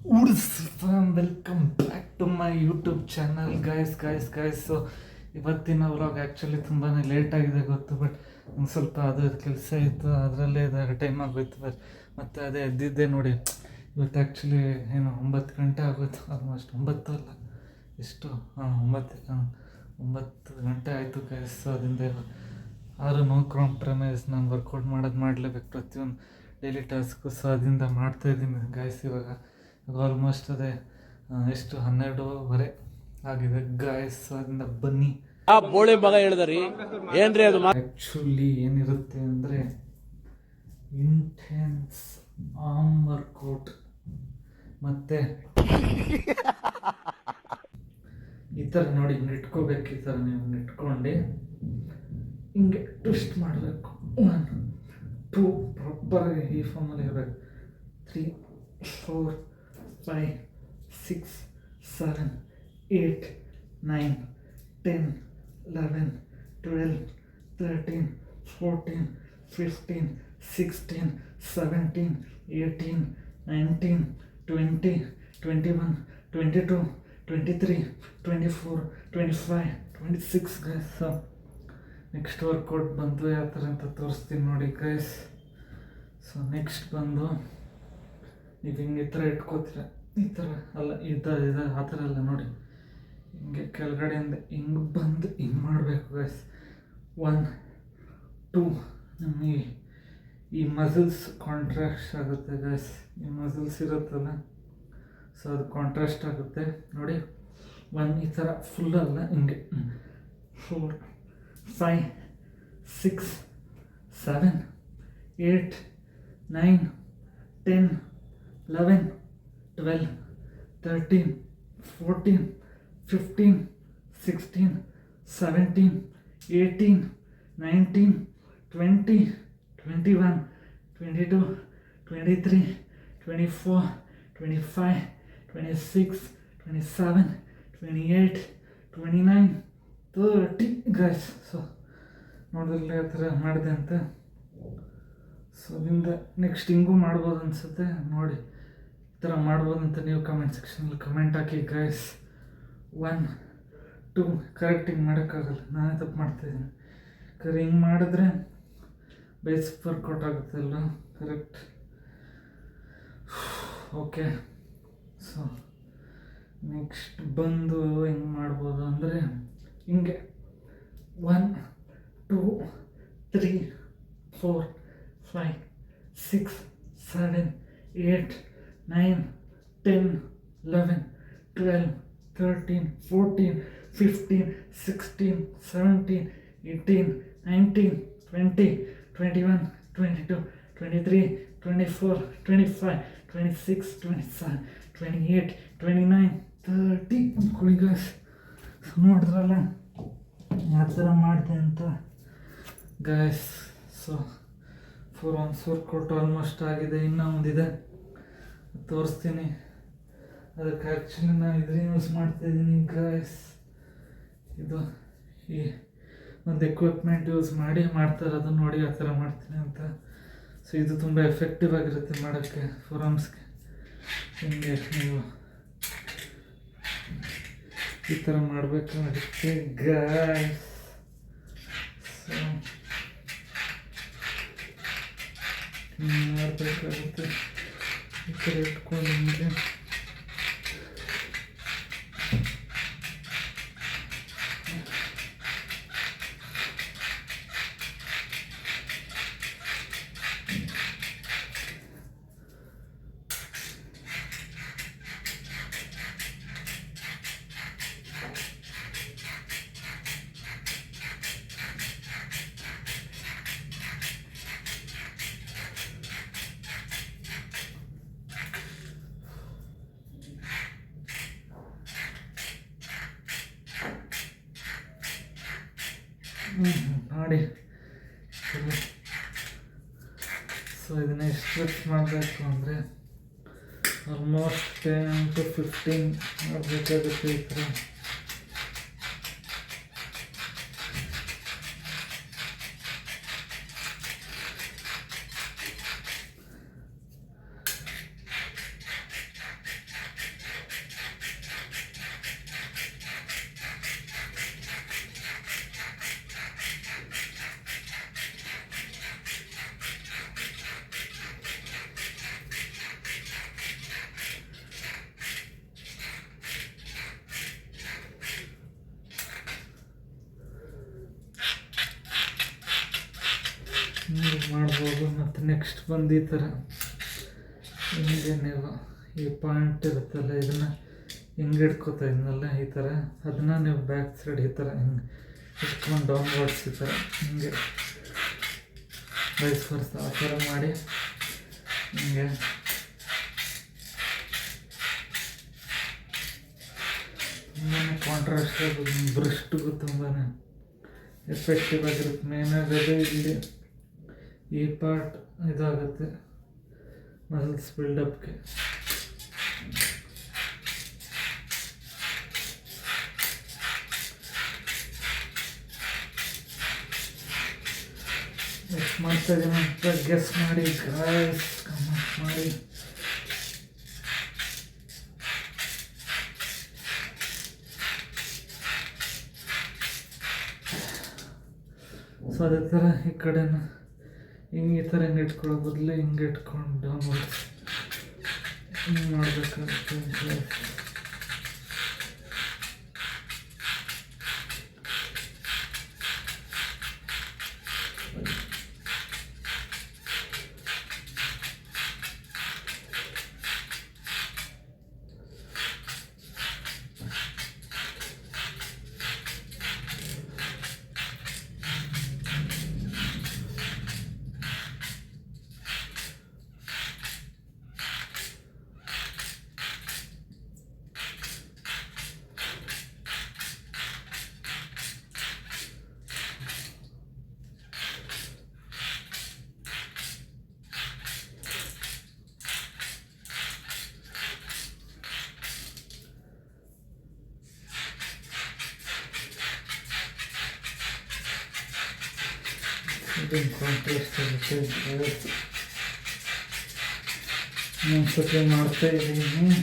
What's fam? Welcome back to my YouTube channel guys. So ಇವತ್ತಿನ vlog actually ತುಂಬಾ late ಆಗಿದೆ ಗೊತ್ತು, but ಒಂದು ಸ್ವಲ್ಪ ಅದು ಕೆಲಸ ಇತ್ತು, ಅದರಲ್ಲೇ ಟೈಮ್ ಆಗೋಯ್ತು. ಮತ್ತು ಅದೇ ಎದ್ದಿದ್ದೆ ನೋಡಿ. ಇವತ್ತು ಆ್ಯಕ್ಚುಲಿ ಏನು 9 ಗಂಟೆ ಆಗೋಯ್ತು, ಆಲ್ಮೋಸ್ಟ್ 9 ಅಲ್ಲ ಎಷ್ಟು 9 ಗಂಟೆ ಆಯಿತು ಗೈಸ್. ಸೊ ಅದರಿಂದ ಆರು ನೋ ಕಾಂಪ್ರಮೈಸ್, ನಾನು ವರ್ಕೌಟ್ ಮಾಡಲೇಬೇಕು ಪ್ರತಿಯೊಂದು ಡೈಲಿ ಟಾಸ್ಕು. ಸೊ ಅದರಿಂದ ಮಾಡ್ತಾಯಿದ್ದೀನಿ ಗೈಸ್. ಇವಾಗ ಆಲ್ಮೋಸ್ಟ್ ಅದೇ ಎಷ್ಟು 12:15 ಆಗಿದೆ ಗಾಯ್ಸ್. ಅದರಿಂದ ಬನ್ನಿ ಬೋಳಿ ಮಗ ಹೇಳಿದ್ರಿ ಏನ್ರಿ ಅದು. ಆ್ಯಕ್ಚುಲಿ ಏನಿರುತ್ತೆ ಅಂದರೆ ಇಂಟೆನ್ಸ್ ಆರ್ಮ್ ವರ್ಕೌಟ್, ಮತ್ತು ಈ ಥರ ನೋಡಿ ಇಟ್ಕೋಬೇಕು. ಈ ಥರ ನೀವು ಇಟ್ಕೊಂಡು ಹಿಂಗೆ ಟ್ವಿಸ್ಟ್ ಮಾಡಬೇಕು. 1 2 ಪ್ರಾಪರಾಗಿ ಈ ಫಾರ್ಮಲ್ಲಿ ಇರಬೇಕು. 3 4 5 6 7 8 9 10 11 12 13 14 15 16 17 18 19 20 21 22 23 24 25 26 ಗೈಸ್. ನೆಕ್ಸ್ಟ್ ವರ್ಕೌಟ್ ಬಂದು ಯಾವ ಥರ ಅಂತ ತೋರಿಸ್ತೀನಿ ನೋಡಿ ಗೈಸ್. ಸೊ ನೆಕ್ಸ್ಟ್ ಬಂದು ನೀವು ಹಿಂಗೆ ಈ ಥರ ಇಟ್ಕೋತೀರ, ಈ ಥರ ಅಲ್ಲ, ಇದು ಆ ಥರ ಅಲ್ಲ ನೋಡಿ, ಹಿಂಗೆ ಕೆಳಗಡೆಯಿಂದ ಹಿಂಗೆ ಬಂದು ಹಿಂಗೆ ಮಾಡಬೇಕು ಗೈಸ್. 1 2 ನಮಗೆ ಈ ಮಸಲ್ಸ್ ಕಾಂಟ್ರಾಸ್ಟ್ ಆಗುತ್ತೆ ಗೈಸ್. ಈ ಮಸಲ್ಸ್ ಇರುತ್ತಲ್ಲ, ಸೊ ಅದು ಕಾಂಟ್ರಾಸ್ಟ್ ಆಗುತ್ತೆ ನೋಡಿ. 1 ಈ ಥರ ಫುಲ್ ಅಲ್ಲ, ಹಿಂಗೆ 4 5 6 7 8 9 10 11 12 13 14 15 16 17 18 19 20 21 22 23 24 25 26 27 28 29 30 ಗೈಸ್. ಸೊ ನೋಡಿದ್ರಲ್ಲ ಯಾವ ಥರ ಮಾಡಿದೆ ಅಂತ. ಸೊ ಅಲ್ಲಿಂದ ನೆಕ್ಸ್ಟ್ ಹಿಂಗೂ ಮಾಡ್ಬೋದು ಅನಿಸುತ್ತೆ ನೋಡಿ. ಈ ಥರ ಮಾಡ್ಬೋದು ಅಂತ ನೀವು ಕಮೆಂಟ್ ಸೆಕ್ಷನಲ್ಲಿ ಕಮೆಂಟ್ ಹಾಕಿ ಗೈಸ್. 1 2 ಕರೆಕ್ಟ್ ಹಿಂಗೆ ಮಾಡೋಕ್ಕಾಗಲ್ಲ, ನಾನೇ ತಪ್ಪು ಮಾಡ್ತಾಯಿದ್ದೀನಿ. ಕರೆ ಹಿಂಗೆ ಮಾಡಿದ್ರೆ ಬೇಸಿಕ್ ವರ್ಕೌಟ್ ಆಗುತ್ತಲ್ಲ ಕರೆಕ್ಟ್. ಓಕೆ, ಸೊ ನೆಕ್ಸ್ಟ್ ಬಂದು ಹೆಂಗೆ ಮಾಡ್ಬೋದು ಅಂದರೆ ಹಿಂಗೆ 1 2 3 4 5 6 7 8 9 10 11 12 13 14 15 16 17 18 19 20 21 22 23 24 25 26 27 28 29 30 ಅಂದ್ಕೊಳ್ಳಿ ಗೈಸ್. ನೋಡಿದ್ರಲ್ಲ ಯಾವ ಥರ ಮಾಡಿದೆ ಅಂತ guys. So 4 ounce workout almost ಆಗಿದೆ, ಇನ್ನೂ ಒಂದಿದೆ ತೋರಿಸ್ತೀನಿ. ಅದಕ್ಕೆ ಆ್ಯಕ್ಚುಲಿ ನಾನು ಇದನ್ನ ಯೂಸ್ ಮಾಡ್ತಾಯಿದ್ದೀನಿ ಗೈಸ್. ಇದು ಈ ಒಂದು ಎಕ್ವಿಪ್ಮೆಂಟ್ ಯೂಸ್ ಮಾಡಿ ಮಾಡ್ತಾರೆ, ಅದು ನೋಡಿ ಯಾವ ಥರ ಮಾಡ್ತೀನಿ ಅಂತ. ಸೊ ಇದು ತುಂಬ ಎಫೆಕ್ಟಿವ್ ಆಗಿರುತ್ತೆ ಮಾಡೋಕ್ಕೆ 4 ounceಗೆ. ಹಿಂಗೆ ನೀವು ಈ ಥರ ಮಾಡಬೇಕಾಗುತ್ತೆ ಗೈಸ್. ಸೊ ಮಾಡಬೇಕಾಗುತ್ತೆ ಈ ಥರ ಇಟ್ಕೊಂಡು ನಿಮಗೆ. ಮಾಡಿ. ಸೊ ಇದನ್ನ ಎಷ್ಟು ರೆಪ್ಸ್ ಮಾಡಬೇಕು ಅಂದರೆ ಆಲ್ಮೋಸ್ಟ್ 10 to 15 ಮಾಡಬೇಕಾಗುತ್ತೆ ಈ ಥರ. ಮತ್ತು ನೆಕ್ಸ್ಟ್ ಬಂದು ಈ ಥರ ಹಿಂಗೆ ನೀವು ಈ ಪಾಯಿಂಟ್ ಇರುತ್ತಲ್ಲ ಇದನ್ನು ಹಿಂಗೆ ಇಟ್ಕೋತಾ ಇದ್ನಲ್ಲ ಈ ಥರ ಅದನ್ನು ನೀವು ಬ್ಯಾಕ್ ಸೈಡ್ ಈ ಥರ ಹಿಂಗೆ ಇಟ್ಕೊಂಡು ಡೌನ್ವರ್ಡ್ಸ್ ಈ ಥರ ಹಿಂಗೆ ವೈಸ್ ವರ್ಸ ಆ ಥರ ಮಾಡಿ ಹಿಂಗೆ ತುಂಬಾ ಕಾಂಟ್ರಾಸ್ಟ್ ಆಗೋದು ಬ್ರಷ್ಟಿಗೂ ತುಂಬಾ ಎಫೆಕ್ಟಿವ್ ಆಗಿರುತ್ತೆ. ಮೇನಾಗೋದು ಇಲ್ಲಿ ಈ ಪಾರ್ಟ್ ಇದಾಗುತ್ತೆ ಮಸಲ್ಸ್ ಬಿಲ್ಡಪ್ಗೆ. ಎಷ್ಟು ಮಾಡ್ತಾ ಇದೀನಿ ಅಂತ ಗೆಸ್ ಮಾಡಿ ಗಾಯ್ಸ್, ಕಮೆಂಟ್ ಮಾಡಿ. ಸೊ ಅದೇ ಥರ ಈ ಕಡೆನ ಹಿಂಗೆ ಈ ಥರ ಹಿಂಗೆ ಇಟ್ಕೊಳ್ಳೋ ಬದಲು ಹಿಂಗೆ ಇಟ್ಕೊಂಡು ಹಿಂಗೆ ಮಾಡಬೇಕಾಗುತ್ತೆ. ಇದನ್ನು ಕಾಂಟ್ರಾಸ್ಟ್ ಆಗುತ್ತೆ. ಒಂದ್ಸತಿ ಮಾಡ್ತಾ ಇದ್ದೀನಿ.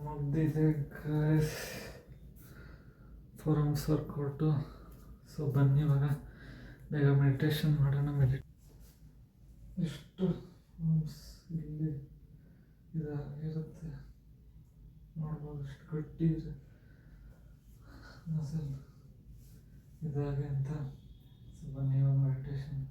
ಮುಗ್ದಿದೆ ಗೈಸ್ ಫೋರಮ್ಸ್ ವರ್ಕೌಟು. ಸೊ ಬನ್ನಿ ಇವಾಗ ಬೇಗ ಮೆಡಿಟೇಷನ್ ಮಾಡೋಣ. ಎಷ್ಟು ಇಲ್ಲಿ ಇದಾಗಿರುತ್ತೆ ನೋಡ್ಬೋದು, ಎಷ್ಟು ಗಟ್ಟಿ ಇದೆ ಮಸಲ್ ಇದಾಗೆ ಅಂತ. ಸೊ ಬನ್ನಿ ಇವಾಗ ಮೆಡಿಟೇಷನ್.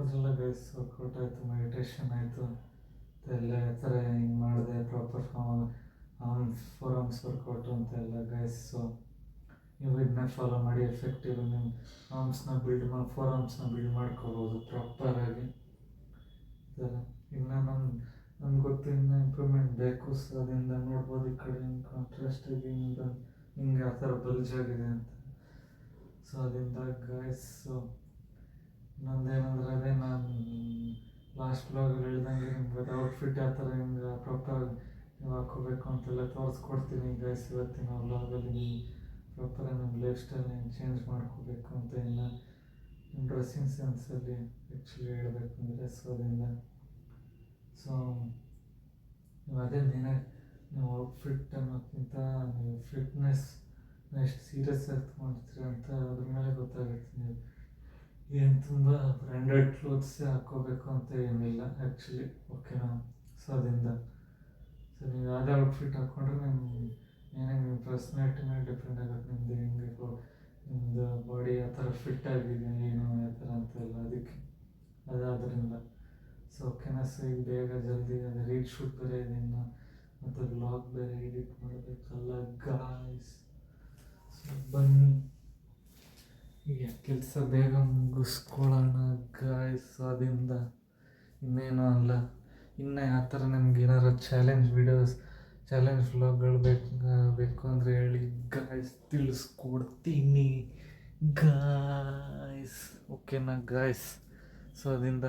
ನೋಡಿದ್ರಲ್ಲ ಗೈಸ್, ವರ್ಕೌಟ್ ಆಯಿತು, ಮೆಡಿಟೇಷನ್ ಆಯಿತು, ಎಲ್ಲ ಥರ ಹಿಂಗೆ ಮಾಡಿದೆ, ಪ್ರಾಪರ್ ಫೋರ್ ಆರ್ಮ್ಸ್ ವರ್ಕೌಟು ಅಂತೆಲ್ಲ ಗೈಸ್. ಸೊ ನೀವು ಇದನ್ನ ಫಾಲೋ ಮಾಡಿ, ಎಫೆಕ್ಟಿವ್ ನಿಮ್ಮ ಫೋರ್ ಆರ್ಮ್ಸ್ನ ಬಿಲ್ಡ್ ಮಾಡ್ಕೋಬೋದು ಪ್ರಾಪರಾಗಿ. ಇನ್ನು ನಮ್ಗೆ ಗೊತ್ತು ಇನ್ನೂ ಇಂಪ್ರೂವ್ಮೆಂಟ್ ಬೇಕು. ಸೊ ಅದರಿಂದ ನೋಡ್ಬೋದು ಈ ಕಡೆ ಹಿಂಗೆ ಕಾಂಟ್ರಾಸ್ಟಾಗಿ ಹಿಂಗೆ ಆ ಥರ ಬಲ್ಜ್ ಆಗಿದೆ ಅಂತ. ಸೊ ಅದರಿಂದ ಗೈಸ್, ಇನ್ನೊಂದೇನಂದ್ರೆ ಅದೇ ನಾನು ಲಾಸ್ಟ್ ಬ್ಲಾಗಲ್ಲಿ ಹೇಳ್ದಂಗೆ ನಿಮ್ಗೆ ಅದು ಔಟ್ಫಿಟ್ ಯಾವ ಥರ ಹಿಂಗೆ ಪ್ರಾಪರ್ ನೀವು ಹಾಕೋಬೇಕು ಅಂತೆಲ್ಲ ತೋರಿಸ್ಕೊಡ್ತೀನಿ ಗೈಸ್ ಇವತ್ತಿನ ಬ್ಲಾಗಲ್ಲಿ. ಪ್ರಾಪರಾಗಿ ನಿಮ್ಮ ಲೈಫ್ ಸ್ಟೈಲ್ ಹೆಂಗೆ ಚೇಂಜ್ ಮಾಡ್ಕೋಬೇಕು ಅಂತ ಇನ್ನು ನಿಮ್ಮ ಡ್ರೆಸ್ಸಿಂಗ್ ಸೆನ್ಸಲ್ಲಿ ಆ್ಯಕ್ಚುಲಿ ಹೇಳಬೇಕು ಅಂದರೆ. ಸೊ ಅದರಿಂದ ನೀವು ಅದೇ ಮೇನಾಗಿ ನೀವು ಔಟ್ಫಿಟ್ ಅನ್ನೋಕ್ಕಿಂತ ನೀವು ಫಿಟ್ನೆಸ್ನ ಎಷ್ಟು ಸೀರಿಯಸ್ ಆಗಿ ತೊಗೊಂಡಿರ್ತೀರ ಅಂತ ಅದ್ರ ಮೇಲೆ ಗೊತ್ತಾಗುತ್ತೆ. ನೀವು ಏನು ತುಂಬ ಬ್ರ್ಯಾಂಡೆಡ್ ಕ್ಲೋತ್ಸೇ ಹಾಕ್ಕೋಬೇಕು ಅಂತ ಏನಿಲ್ಲ ಆ್ಯಕ್ಚುಲಿ, ಓಕೆನಾ? ಸೊ ಅದರಿಂದ ನೀವು ಯಾವುದೇ ಔಟ್ಫಿಟ್ ಹಾಕ್ಕೊಂಡ್ರೆ ನಿಮ್ಮ ಪರ್ಸ್ನಾಲಿಟಿ ಮೇಲೆ ಡಿಪೆಂಡ್ ಆಗುತ್ತೆ. ನಿಮ್ಮದು ಬಾಡಿ ಯಾವ ಥರ ಫಿಟ್ ಆಗಿದೆ, ಏನು ಯಾವ ಥರ ಅಂತೆಲ್ಲ, ಅದಕ್ಕೆ ಅದರಿಂದ. ಸೊ ಓಕೆನಾ? ಸೊ ಈಗ ಬೇಗ ಜಲ್ದಿ ಅದೇ ರೀಡ್ ಶೂಟ್ ಬೇರೆ ಇದೆ ಇನ್ನು, ಮತ್ತು ಬ್ಲಾಗ್ ಬೇರೆ ಎಡಿಟ್ ಮಾಡಬೇಕಲ್ಲ ಗಾಯ್ಸ್. ಸೊ ಬನ್ನಿ ಈಗ ಕೆಲಸ ಬೇಗ ಮುಗಿಸ್ಕೊಳ್ಳೋಣ ಗಾಯ್ಸ್. ಅದರಿಂದ ಇನ್ನೇನು ಅಲ್ಲ, ಇನ್ನು ಯಾವ ಥರ ನಿಮ್ಗೆ ಏನಾರು ಚಾಲೆಂಜ್ ವ್ಲಾಗ್ಗಳು ಬೇಕು ಅಂದರೆ ಹೇಳಿ ಗಾಯ್ಸ್, ತಿಳಿಸ್ಕೊಡ್ತೀನಿ ಗಾಯ್ಸ್, ಓಕೆನಾ ಗಾಯ್ಸ್? ಸೊ ಅದರಿಂದ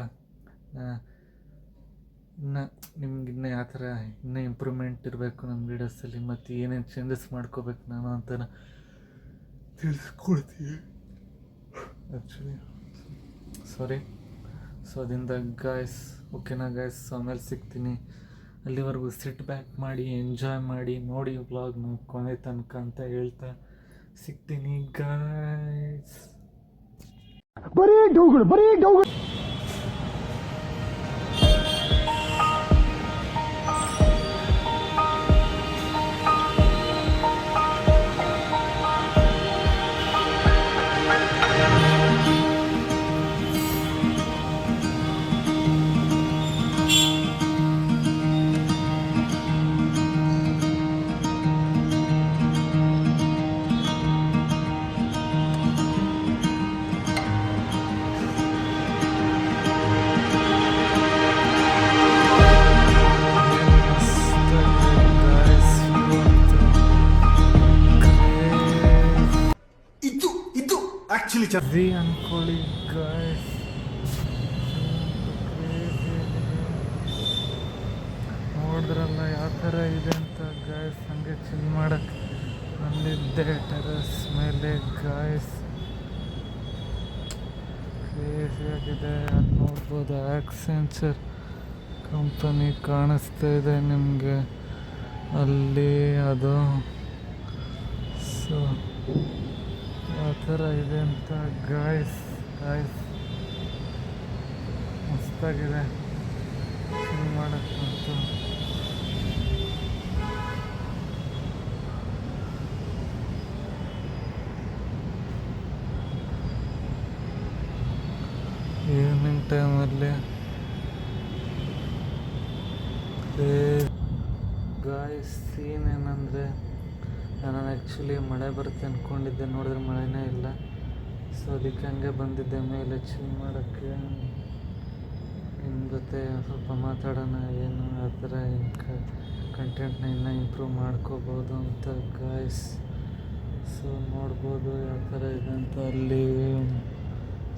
ನಿಮ್ಗೆ ಯಾವ ಥರ ಇನ್ನೂ ಇಂಪ್ರೂವ್ಮೆಂಟ್ ಇರಬೇಕು ನನ್ನ ವೀಡಿಯೋಸಲ್ಲಿ, ಮತ್ತು ಏನೇನು ಚೇಂಜಸ್ ಮಾಡ್ಕೋಬೇಕು ನಾನು ಅಂತ ತಿಳಿಸ್ಕೊಡ್ತೀನಿ ಆ್ಯಕ್ಚುಲಿ. ಸಾರಿ. ಸೊ ಅದರಿಂದ ಗಾಯ್ಸ್, ಓಕೆನಾ ಗಾಯ್ಸ್? ಸೊ ಆಮೇಲೆ ಸಿಗ್ತೀನಿ. ಅಲ್ಲಿವರೆಗೂ ಸಿಟ್ ಬ್ಯಾಕ್ ಮಾಡಿ, ಎಂಜಾಯ್ ಮಾಡಿ, ನೋಡಿ ವ್ಲಾಗ್ನ ಕೊನೆ ತನಕ ಅಂತ ಹೇಳ್ತಾ ಸಿಗ್ತೀನಿ ಗಾಯ್ಸ್. ಬರೀ ಡೌಗಳು. ಜಿ ಅನ್ಕೊಳ್ಳಿ ಗಾಯ್ಸ್. ನೋಡಿದ್ರಲ್ಲ ಯಾವ ಥರ ಇದೆ ಅಂತ ಗಾಯ್ಸ್. ಹಂಗೆ ಚಿಲ್ ಮಾಡಕ್ಕೆ ಬಂದಿದ್ದೆ ಟೆರಸ್ ಮೇಲೆ ಗಾಯ್ಸ್. ಕ್ರೇಜಿಯಾಗಿದೆ. ಅದು ನೋಡ್ಬೋದು, ಆಕ್ಸೆಂಚರ್ ಕಂಪನಿ ಕಾಣಿಸ್ತಾ ಇದೆ ನಿಮಗೆ ಅಲ್ಲಿ. ಅದು ಸೊ ಯಾವ ಥರ ಇದೆ ಅಂತ ಗಾಯ್ಸ್ ಮಸ್ತಾಗಿದೆ ಚಿಲ್ ಮಾಡೋಕ್ಕಂತೂ. ಈವ್ನಿಂಗ್ ಟೈಮಲ್ಲಿ ಗಾಯ್ಸ್ ಸೀನ್ ಏನಂದರೆ, ನಾನು ಆ್ಯಕ್ಚುಲಿ ಮಳೆ ಬರುತ್ತೆ ಅಂದ್ಕೊಂಡಿದ್ದೆ, ನೋಡಿದ್ರೆ ಮಳೆನೇ ಇಲ್ಲ. ಸೊ ಅದಕ್ಕೆ ಹಂಗೆ ಬಂದಿದ್ದೆ ಮೇಲೆ ಚಿಲ್ ಮಾಡೋಕ್ಕೆ, ನಿಮ್ಮ ಜೊತೆ ಸ್ವಲ್ಪ ಮಾತಾಡೋಣ, ಏನು ಆ ಥರ ಕಂಟೆಂಟ್ನ ಇನ್ನೂ ಇಂಪ್ರೂವ್ ಮಾಡ್ಕೋಬೋದು ಅಂತ ಗಾಯ್ಸ್. ಸೊ ನೋಡ್ಬೋದು ಯಾವ ಥರ ಇದೆ ಅಂತ. ಅಲ್ಲಿ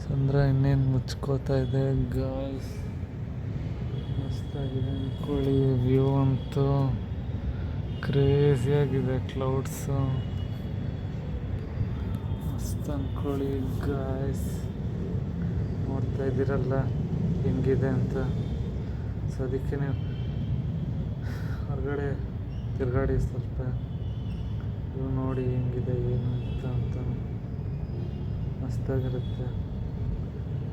ಚಂದ್ರ ಇನ್ನೇನು ಮುಚ್ಕೋತಾ ಇದೆ ಗಾಯ್ಸ್. ಮಸ್ತಾಗಿದೆ ಅಂದ್ಕೊಳ್ಳಿ. ವ್ಯೂ ಅಂತೂ ಕ್ರೇಜಿಯಾಗಿದೆ, ಕ್ಲೌಡ್ಸು ಮಸ್ತ್ ಅಂದ್ಕೊಳ್ಳಿ ಗಾಯ್ಸ್. ನೋಡ್ತಾ ಇದ್ದೀರಲ್ಲ ಹೆಂಗಿದೆ ಅಂತ. ಸೊ ಅದಕ್ಕೆ ನೀವು ಹೊರಗಡೆ ತಿರುಗಾಡಿ, ಸ್ವಲ್ಪ ಇವು ನೋಡಿ ಹೆಂಗಿದೆ ಏನು ಅಂತ ಮಸ್ತಾಗಿರುತ್ತೆ.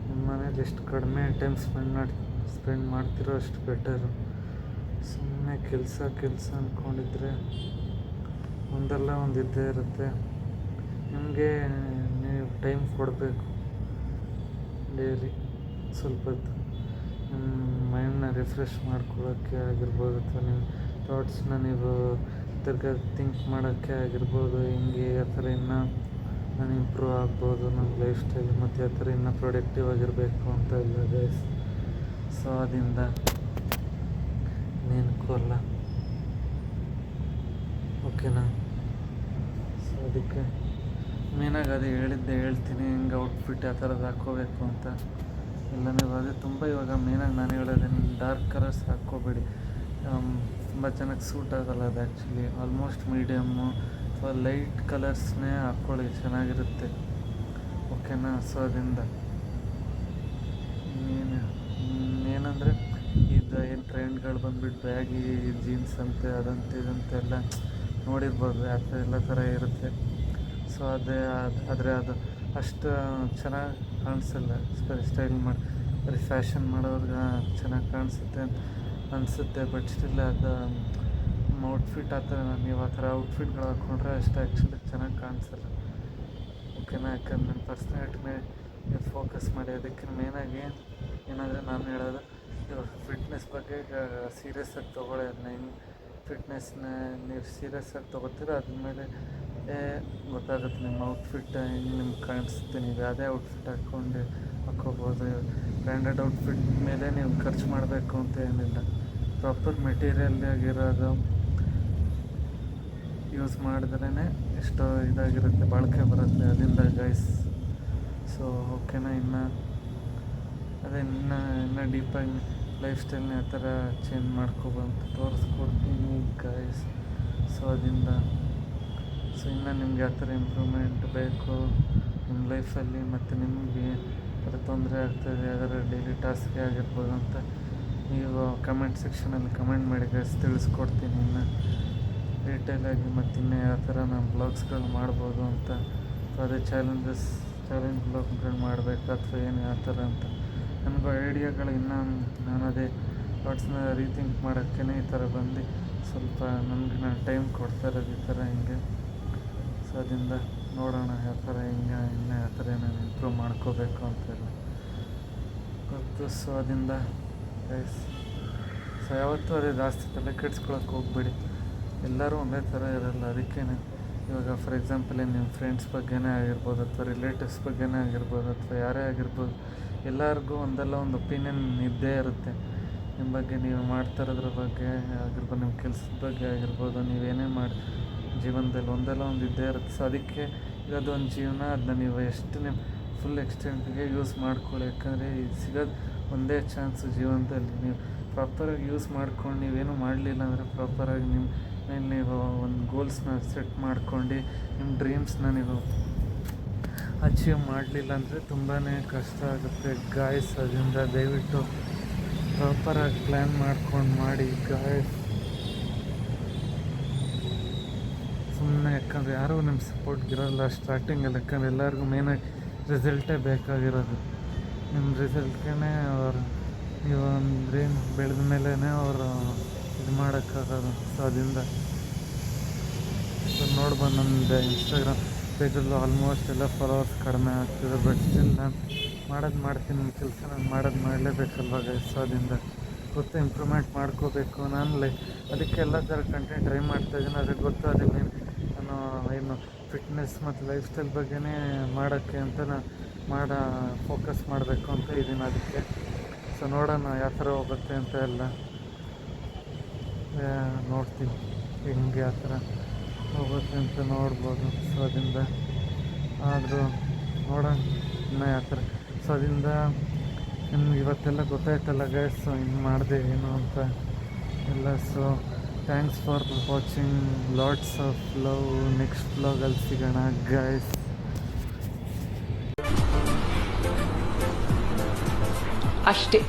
ನಿಮ್ಮ ಮನೇಲಿ ಎಷ್ಟು ಕಡಿಮೆ ಟೈಮ್ ಸ್ಪೆಂಡ್ ಮಾಡ್ತಿರೋ ಅಷ್ಟು ಬೆಟರು. ಸುಮ್ಮನೆ ಕೆಲಸ ಅಂದ್ಕೊಂಡಿದ್ರೆ ಒಂದಲ್ಲ ಒಂದು ಇದ್ದೇ ಇರುತ್ತೆ. ನಿಮಗೆ ನೀವು ಟೈಮ್ ಕೊಡಬೇಕು ಡೈಲಿ. ಸ್ವಲ್ಪ ಹೊತ್ತು ನಿಮ್ಮ ಮೈಂಡನ್ನ ರಿಫ್ರೆಶ್ ಮಾಡ್ಕೊಳ್ಳೋಕ್ಕೆ ಆಗಿರ್ಬೋದು, ಅಥವಾ ನಿಮ್ಮ ಥಾಟ್ಸ್ನ ನೀವು ತಿರ್ಗಾ ಥಿಂಕ್ ಮಾಡೋಕ್ಕೆ ಆಗಿರ್ಬೋದು. ಹಿಂಗೆ ಆ ಥರ ಇನ್ನೂ ನಾನು ಇಂಪ್ರೂವ್ ಆಗ್ಬೋದು ನನ್ನ ಲೈಫ್ ಸ್ಟೈಲ್, ಮತ್ತು ಆ ಥರ ಇನ್ನೂ ಪ್ರೊಡಕ್ಟಿವ್ ಆಗಿರಬೇಕು ಅಂತ ಇಲ್ಲ ಗೈಸ್. ಸೊ ಅದರಿಂದ ಇನ್ನೇನಕ್ಕೂ ಅಲ್ಲ, ಓಕೆನಾ. ಸೊ ಅದಕ್ಕೆ ಮೇನಾಗಿ ಅದೇ ಹೇಳ್ತೀನಿ, ಹಿಂಗೆ ಔಟ್ಫಿಟ್ ಆ ಥರದ್ದು ಹಾಕ್ಕೋಬೇಕು ಅಂತ. ಇಲ್ಲ ನೀವು ಅದೇ ತುಂಬ ಇವಾಗ ಮೇನಾಗಿ ನಾನು ಹೇಳೋದೆ, ನಿಮ್ಮ ಡಾರ್ಕ್ ಕಲರ್ಸ್ ಹಾಕ್ಕೋಬೇಡಿ, ತುಂಬ ಚೆನ್ನಾಗಿ ಸೂಟ್ ಆಗೋಲ್ಲ ಅದು ಆ್ಯಕ್ಚುಲಿ. ಆಲ್ಮೋಸ್ಟ್ ಮೀಡಿಯಮ್ಮು ಅಥವಾ ಲೈಟ್ ಕಲರ್ಸ್ನೇ ಹಾಕ್ಕೊಳ್ಳಿ, ಚೆನ್ನಾಗಿರುತ್ತೆ, ಓಕೆನಾ. ಸೊ ಅದರಿಂದ ಏನಂದರೆ ಇದು ಏನು ಟ್ರೆಂಡ್ಗಳು ಬಂದುಬಿಟ್ಟು ಬ್ಯಾಗಿ ಜೀನ್ಸ್ ಅಂತೆ ಅದಂತೆ ಇದಂತೆ ಎಲ್ಲ ನೋಡಿರ್ಬೋದು, ಆ ಥರ ಎಲ್ಲ ಥರ ಇರುತ್ತೆ. ಸೊ ಆದರೆ ಅದು ಅಷ್ಟು ಚೆನ್ನಾಗಿ ಕಾಣಿಸಲ್ಲ. ಸ್ಟೈಲ್ ಮಾಡಿ ಬರೀ ಫ್ಯಾಷನ್ ಮಾಡೋರ್ಗೆ ಚೆನ್ನಾಗಿ ಕಾಣಿಸುತ್ತೆ ಅನಿಸುತ್ತೆ, ಬಟ್ ಸ್ಟಿಲ್ ಅದು ಔಟ್ಫಿಟ್ ಆ ಥರ ನೀವು ಆ ಥರ ಔಟ್ಫಿಟ್ಗಳು ಹಾಕ್ಕೊಂಡ್ರೆ ಅಷ್ಟು ಆ್ಯಕ್ಚುಲಿ ಚೆನ್ನಾಗಿ ಕಾಣಿಸಲ್ಲ, ಓಕೆನಾ. ಯಾಕಂದ್ರೆ ನನ್ನ ಪರ್ಸ್ನಾಲಿಟಿ ಮೇಲೆ ನೀವು ಫೋಕಸ್ ಮಾಡಿ. ಅದಕ್ಕೆ ಮೇನಾಗಿ ಏನಂದರೆ ನಾನು ಹೇಳೋದು, ಇವಾಗ ಫಿಟ್ನೆಸ್ ಬಗ್ಗೆ ಸೀರಿಯಸ್ಸಾಗಿ ತೊಗೊಳ್ಳಿ. ಅದನ್ನ ಹಿಂಗೆ ಫಿಟ್ನೆಸ್ನ ನೀವು ಸೀರಿಯಸ್ಸಾಗಿ ತೊಗೋತೀರ, ಅದ್ಮೇಲೆ ಗೊತ್ತಾಗುತ್ತೆ ನಿಮ್ಮ ಔಟ್ಫಿಟ್ ಹೆಂಗೆ ನಿಮ್ಗೆ ಕಾಣಿಸುತ್ತೆ. ನೀವು ಯಾವುದೇ ಔಟ್ಫಿಟ್ ಹಾಕ್ಕೋಬೋದು. ಬ್ರ್ಯಾಂಡೆಡ್ ಔಟ್ಫಿಟ್ ಮೇಲೆ ನೀವು ಖರ್ಚು ಮಾಡಬೇಕು ಅಂತ ಏನಿಲ್ಲ, ಪ್ರಾಪರ್ ಮೆಟೀರಿಯಲ್ ಆಗಿರೋದು ಯೂಸ್ ಮಾಡಿದ್ರೇ ಎಷ್ಟೋ ಇದಾಗಿರುತ್ತೆ, ಬಾಳಿಕೆ ಬರುತ್ತೆ ಅದರಿಂದ ಗೈಸ್. ಸೊ ಓಕೆನಾ. ಅದೇ ಇನ್ನೂ ಡೀಪಾಗಿ ಲೈಫ್ ಸ್ಟೈಲ್ನ ಆ ಥರ ಚೇಂಜ್ ಮಾಡ್ಕೊಬಂತ ತೋರಿಸ್ಕೊಡ್ತೀನಿ ಗೈಸ್. ಸೊ ಅದರಿಂದ ಇನ್ನು ನಿಮಗೆ ಆ ಥರ ಇಂಪ್ರೂವ್ಮೆಂಟ್ ಬೇಕು ನಿಮ್ಮ ಲೈಫಲ್ಲಿ, ಮತ್ತು ನಿಮಗೆ ಥರ ತೊಂದರೆ ಆಗ್ತಾಯಿದೆ ಯಾವ್ದಾರ ಡೈಲಿ ಟಾಸ್ಕ್ಗೆ ಆಗಿರ್ಬೋದು ಅಂತ ನೀವು ಕಮೆಂಟ್ ಸೆಕ್ಷನಲ್ಲಿ ಕಮೆಂಟ್ ಮಾಡಿ ಗೈಸ್, ತಿಳಿಸ್ಕೊಡ್ತೀನಿ ಇನ್ನು ಡೀಟೇಲಾಗಿ. ಮತ್ತು ಇನ್ನೂ ಯಾವ ಥರ ನಾನು ಬ್ಲಾಗ್ಸ್ಗಳು ಮಾಡ್ಬೋದು ಅಂತ, ಅದೇ ಚಾಲೆಂಜ್ ಬ್ಲಾಗ್ಗಳು ಮಾಡಬೇಕು ಅಥವಾ ಏನು ಯಾವ ಥರ ಅಂತ ನನಗೂ ಐಡಿಯಾಗಳು ಇನ್ನೂ ನಾನು ಅದೇ ಥಾಟ್ಸ್ನ ರೀಥಿಂಕ್ ಮಾಡೋಕ್ಕೇ ಈ ಥರ ಬಂದು ಸ್ವಲ್ಪ ನನಗೆ ನಾನು ಟೈಮ್ ಕೊಡ್ತಾ ಇರೋದು ಈ ಥರ ಹಿಂಗೆ. ಸೊ ಅದರಿಂದ ನೋಡೋಣ ಯಾವ ಥರ ಹಿಂಗೆ ಇನ್ನೂ ಯಾವ ಥರ ನಾನು ಇಂಪ್ರೂವ್ ಮಾಡ್ಕೋಬೇಕು ಅಂತೆಲ್ಲ ಗೊತ್ತು. ಸೊ ಅದರಿಂದ ಗೈಸ್, ಸೊ ಯಾವತ್ತೂ ಅದೇ ಜಾಸ್ತಿ ತಲೆ ಕೆಡ್ಸ್ಕೊಳಕ್ಕೆ ಹೋಗ್ಬೇಡಿ, ಎಲ್ಲರೂ ಒಂದೇ ಥರ ಇರಲ್ಲ. ಅದಕ್ಕೇ ಇವಾಗ ಫಾರ್ ಎಕ್ಸಾಂಪಲ್ ನಿಮ್ಮ ಫ್ರೆಂಡ್ಸ್ ಬಗ್ಗೆನೇ ಆಗಿರ್ಬೋದು, ಅಥವಾ ರಿಲೇಟಿವ್ಸ್ ಬಗ್ಗೆನೇ ಆಗಿರ್ಬೋದು, ಅಥವಾ ಯಾರೇ ಆಗಿರ್ಬೋದು, ಎಲ್ಲರಿಗೂ ಒಂದಲ್ಲ ಒಂದು ಒಪಿನಿಯನ್ ಇದ್ದೇ ಇರುತ್ತೆ ನಿಮ್ಮ ಬಗ್ಗೆ. ನೀವು ಮಾಡ್ತಾ ಇರೋದ್ರ ಬಗ್ಗೆ ಆಗಿರ್ಬೋದು, ನಿಮ್ಮ ಕೆಲಸದ ಬಗ್ಗೆ ಆಗಿರ್ಬೋದು, ನೀವೇನೇ ಮಾಡಿ ಜೀವನದಲ್ಲಿ ಒಂದಲ್ಲ ಒಂದು ಇದ್ದೇ ಇರುತ್ತೆ. ಸೊ ಅದಕ್ಕೆ ಇದೊಂದು ಜೀವನ, ಅದನ್ನ ನೀವು ಎಷ್ಟು ನಿಮ್ಮ ಫುಲ್ ಎಕ್ಸ್ಟೆಂಟ್ಗೆ ಯೂಸ್ ಮಾಡ್ಕೊಳ್ಳಿ. ಯಾಕಂದರೆ ಸಿಗೋದು ಒಂದೇ ಚಾನ್ಸು ಜೀವನದಲ್ಲಿ. ನೀವು ಪ್ರಾಪರಾಗಿ ಯೂಸ್ ಮಾಡ್ಕೊಂಡು ನೀವೇನು ಮಾಡಲಿಲ್ಲ ಅಂದರೆ, ಪ್ರಾಪರಾಗಿ ನಿಮ್ಮ ಮೇಲೆ ನೀವು ಒಂದು ಗೋಲ್ಸ್ನ ಸೆಟ್ ಮಾಡ್ಕೊಂಡು ನಿಮ್ಮ ಡ್ರೀಮ್ಸ್ನ ನೀವು ಅಚೀವ್ ಮಾಡಲಿಲ್ಲ ಅಂದರೆ ತುಂಬಾ ಕಷ್ಟ ಆಗುತ್ತೆ ಗಾಯ್ಸ್. ಅದರಿಂದ ದಯವಿಟ್ಟು ಪ್ರಾಪರಾಗಿ ಪ್ಲ್ಯಾನ್ ಮಾಡ್ಕೊಂಡು ಮಾಡಿ ಗಾಯ್ಸ್. ಸುಮ್ಮನೆ ಯಾಕಂದರೆ ಯಾರೂ ನಿಮ್ಮ ಸಪೋರ್ಟ್ಗಿರೋಲ್ಲ ಸ್ಟಾರ್ಟಿಂಗಲ್ಲಿ, ಯಾಕಂದರೆ ಎಲ್ಲರಿಗೂ ಮೇನಾಗಿ ರಿಸಲ್ಟೇ ಬೇಕಾಗಿರೋದು. ನಿಮ್ಮ ರಿಸಲ್ಟ್ಗೆ ಅವ್ರು ನೀವು ಒಂದು ಡ್ರೀಮ್ ಬೆಳೆದ ಮೇಲೇ ಅವರು ಇದು ಮಾಡೋಕ್ಕಾಗೋದು. ಸೊ ಅದರಿಂದ ನೋಡ್ಬೋದು ನಮ್ಮದು ಇನ್ಸ್ಟಾಗ್ರಾಮ್ ಪೇಜಲ್ಲೂ ಆಲ್ಮೋಸ್ಟ್ ಎಲ್ಲ ಫಾಲೋವರ್ಸ್ ಕಡಿಮೆ ಆಗ್ತಿದೆ, ಬಟ್ ಸ್ಟಿಲ್ ನಾನು ಮಾಡ್ತೀನಿ ನಿಮ್ಮ ಕೆಲಸ ನಾನು ಮಾಡಲೇಬೇಕಲ್ವ ಗೈಸ್. ಸೊ ಅದರಿಂದ ಗೊತ್ತು ಇಂಪ್ರೂವ್ಮೆಂಟ್ ಮಾಡ್ಕೋಬೇಕು. ನಾನು ಅದಕ್ಕೆ ಎಲ್ಲ ಥರ ಕಂಟೆಂಟ್ ಟ್ರೈ ಮಾಡ್ತಾಯಿದ್ದೀನಿ. ಅದಕ್ಕೆ ಗೊತ್ತು ಅದೇ ನಾನು ಏನು ಫಿಟ್ನೆಸ್ ಮತ್ತು ಲೈಫ್ ಸ್ಟೈಲ್ ಬಗ್ಗೆನೇ ಮಾಡೋಕ್ಕೆ ಅಂತ ನಾನು ಫೋಕಸ್ ಮಾಡಬೇಕು ಅಂತ ಇದ್ದೀನಿ ಅದಕ್ಕೆ. ಸೊ ನೋಡೋಣ ಯಾವ ಥರ ಹೋಗುತ್ತೆ ಅಂತ ಎಲ್ಲ ನೋಡ್ತೀನಿ, ಹೆಂಗೆ ಆ ಥರ ಹೋಗುತ್ತೆ ಅಂತ ನೋಡ್ಬೋದು. ಸೊ ಅದರಿಂದ ಆದರೂ ನೋಡೋಣ ಇನ್ನೂ ಯಾವ ಥರ. ಸೊ ಅದರಿಂದ ನಿಮ್ಗೆ ಇವತ್ತೆಲ್ಲ ಗೊತ್ತಾಯ್ತಲ್ಲ ಗೈಸ್, ಸೊ ಹಿಂಗೆ ಮಾಡಿದೆ ಏನು ಅಂತ ಎಲ್ಲ. So thanks for watching, lots of love. Next ವ್ಲಾಗಲ್ಲಿ ಸಿಗೋಣ ಗೈಸ್. ಅಷ್ಟೇ.